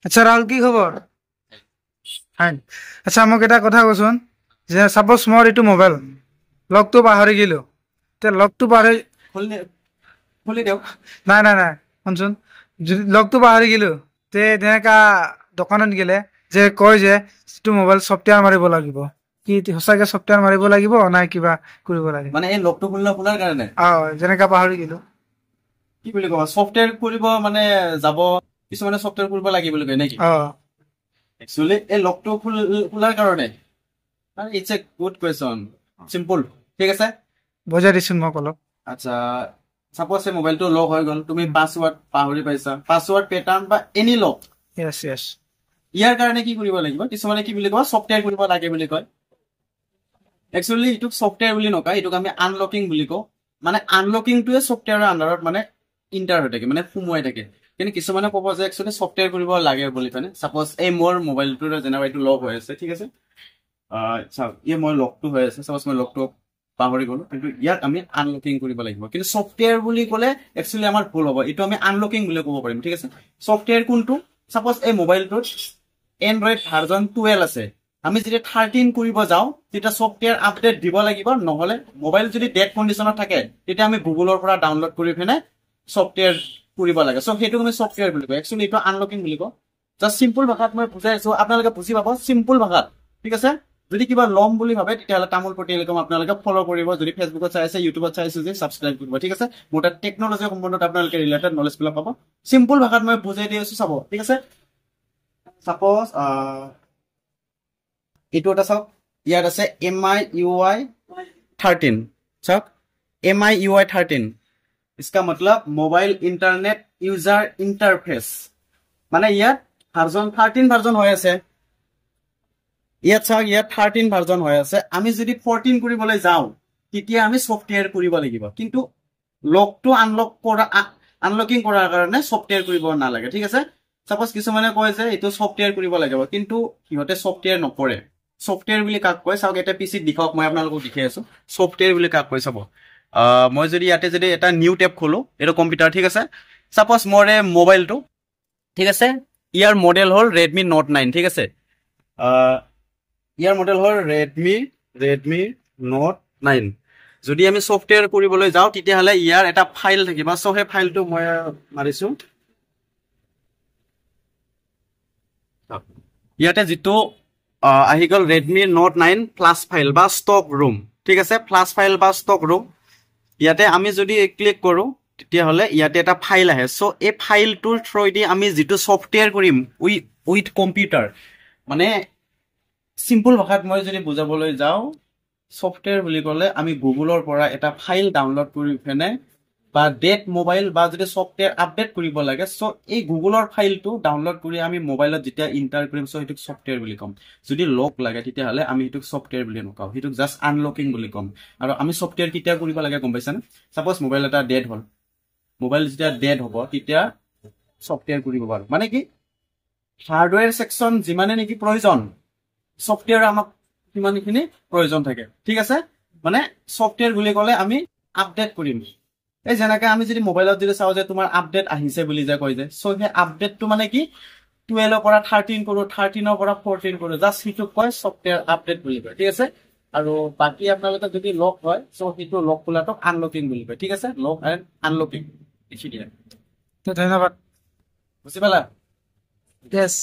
আচ্ছা ৰাহুল কি খবৰ? ফাইন। আচ্ছা মোক এটা কথা কচোন যে সাপোজ মোৰ এইটো মোবাইল লকটো পাহৰি গেলো তে লকটো পাহৰি খুলি দিও নাই নাই নাই শুনচোন যদি লকটো পাহৰি গেলো তে তেনেকা দোকানত গেলে যে কয় যে এইটো মোবাইল সফটওয়্যাৰ মাৰিব লাগিব কি সঁচাকে সফটওয়্যাৰ মাৰিব লাগিব নাই কিবা কৰিব লাগে মানে এই লকটো খোলাৰ কাৰণে যেনেকা পাহৰি গেলো কি বুলি কবা সফটওয়্যাৰ খুলিব মানে যাব কিছুমানে সফটওয়্যাৰ খুলিব লাগিব বুলি কয় নেকি একচুয়ালি এই লকটো খোলাৰ কাৰণে মানে it's a good question simple ঠিক আছে বুজাই দিছোন মোক অলপ আচ্ছা সাপোজ এই মোবাইলটো লক হৈ গল তুমি পাসওয়ার্ড পাহৰি পাইছা পাসওয়াৰ্ড প্যাটাৰ্ন বা এনি লক ইয়েস ইয়েস ইয়াৰ কাৰণে কি কৰিব লাগিব কিছুমানে কি বুলি কয় সফটওয়্যাৰ কৰিব লাগে বুলি কয় একচুয়ালি ইটুক সফটওয়্যাৰ বুলি নকয় ইটুক আমি আনলকিং বুলি কওঁ মানে আনলকিংটোৱে সফটওয়্যাৰৰ আন্ডাৰত মানে ইন্টাৰ হৈ থাকে মানে সুমুৱাই থাকে কিন্তু কিছুমানে ক'ব যে একচুয়ালি সফটওয়্যাৰ কৰিব লাগে বুলি পেনে সাপোজ এই মোৰ মোবাইলটোৰ যেনেবা এইটো লক হৈ আছে ঠিক আছে চাওক এই মই লকটো হৈ আছে সাপোজ মই লকটো পাহৰি গলো কিন্তু ইয়াক আমি আনলকিং কৰিব লাগিব কিন্তু সফটওয়্যাৰ বুলি ক'লে একচুয়ালি আমাৰ ভুল হ'ব এইটো আমি আনলকিং বুলি ক'ব পাৰিম ঠিক আছে সফটওয়্যাৰ কোনটো সাপোজ এই মোবাইলটোত এন্ড্ৰইড ভাৰ্জন 12 আছে আমি যদি 13 কৰিব যাও তেতিয়া সফটওয়্যাৰ আপডেট দিব লাগিব নহলে মোবাইল যদি ডেড কন্ডিশনত থাকে তেতিয়া আমি গুগলৰ পৰা ডাউনলোড কৰি ফেনে সফটওয়্যাৰ কৰিব লাগে সো হেতু আমি সফটওয়্যাৰ বুলি কয় একচুয়ালি এটা আনলকিং বুলি কয় জাস্ট সিম্পল ভাষাত মই বুজাই আছো আপোনালোকে বুজি পাব সিম্পল ভাষাত ঠিক আছে যদি কিবা লম বুলি ভাবে তেতিয়াহলে তামুল টেলিকম আপোনালোকে ফলো কৰিব যদি ফেসবুকত চাই আছে ইউটিউবত চাই আছে যে সাবস্ক্ৰাইব কৰিব ঠিক আছে মোৰ তাত টেকনলজি সম্বন্ধত আপোনালোকে ৰিলেটেড নলেজ বিলাক পাব সিম্পল ভাষাত মই বুজাই দি আছো চাব ঠিক আছে সাপোজ এইটো এটা চাওক ইয়াত আছে MIUI 13 চাওক MIUI 13 इसका मतलब मोबाइल इंटरनेट यूजर इंटरफेस माने ইয়াত ভার্জন 13 ভার্জন হৈ আছে ইয়াত চাওক ইয়াত 13 ভার্জন হৈ আছে আমি যদি 14 কৰিবলৈ যাও তেতিয়া আমি সফটওয়্যাৰ কৰিব লাগিব কিন্তু লকটো আনলকিং কৰাৰ কাৰণে সফটওয়্যাৰ কৰিব নালাগে ঠিক আছে সাপোজ কিছুমানে কয় যে এটো সফটওয়্যাৰ কৰিব লাগিব কিন্তু কিহতে সফটওয়্যাৰ নকৰে সফটওয়্যাৰ বুলি কাক কয় চাওক এটা পিসি দিখক মই আপোনালোকক দেখাই আছো সফটওয়্যাৰ বুলি কাক কয় চাব মই যদি ইয়াতে যদি এটা নিউ ট্যাব খোলো এটা কম্পিউটাৰ ঠিক আছে সাপোজ মোৰে মোবাইলটো ঠিক আছে ইয়াৰ মডেল হল Redmi Note 9 ঠিক আছে ইয়াৰ মডেল হল Redmi Note 9 যদি আমি সফটওয়্যাৰ কৰিবলৈ যাও তেতিয়া হলে ইয়াৰ এটা ফাইল থাকিবা সো হে ফাইলটো মই মাৰিছো ইয়াতে যেটো আহি গল Redmi Note 9 প্লাস ফাইল বা স্টক রুম ঠিক আছে প্লাস ফাইল বা স্টক রুম ইয়াতে আমি যদি ক্লিক কৰো তেতিয়া হলে ইয়াতে এটা ফাইল আহে সো এই ফাইলটোৰ থ্ৰুদি আমি যেটো সফটওয়্যাৰ কৰিম উইথ কম্পিউটাৰ মানে সিম্পল ভাষাত মই যদি বুজাবলৈ যাও সফটওয়্যাৰ বুলি ক'লে আমি গুগলৰ পৰা এটা ফাইল ডাউনলোড কৰি ফেনে বা ডেট মোবাইল বা যদি সফটওয়্যাৰ আপডেট কৰিব লাগে সো এই গুগলৰ ফাইলটো ডাউনলোড কৰি আমি মোবাইলত যেতিয়া ইন্টাৰ কৰিম সো হেতুক সফটওয়্যাৰ বুলি কম যদি লক লাগে তেতিয়া হলে আমি হেতুক সফটওয়্যাৰ বুলি নকও হেতুক জাস্ট আনলকিং বুলি কম আৰু আমি সফটওয়্যাৰ কিটা কৰিব লাগে গম পাইছানে সাপোজ মোবাইল এটা ডেড হল মোবাইল যেতিয়া ডেড হ'ব তেতিয়া সফটওয়্যাৰ কৰিব পাৰো মানে কি হাৰ্ডওয়্যাৰ সেকশন যিমানে নেকি প্ৰয়োজন সফটওয়্যাৰ আমাক কিমানখিনি প্ৰয়োজন থাকে ঠিক আছে মানে সফটওয়্যাৰ বুলি ক'লে আমি আপডেট কৰিম এই যেনেকৈ আমি যদি মোবাইলত যদি চাও যে তোমাৰ আপডেট আহিছে বুলি যে কয় যে সো হে আপডেটটো মানে কি 12 ৰ পৰা 13 কৰো 13 ৰ পৰা 14 কৰো জাস্ট হিটো কয় সফটওয়্যাৰ আপডেট বুলি কয় ঠিক আছে আৰু বাকি আপোনালোকে যদি লক হয় সো হিটো লক খোলাটো আনলকিং বুলি কয় ঠিক আছে লক এন্ড আনলকিং লিখি দিয়া তো ধন্যবাদ বুজি পালা yes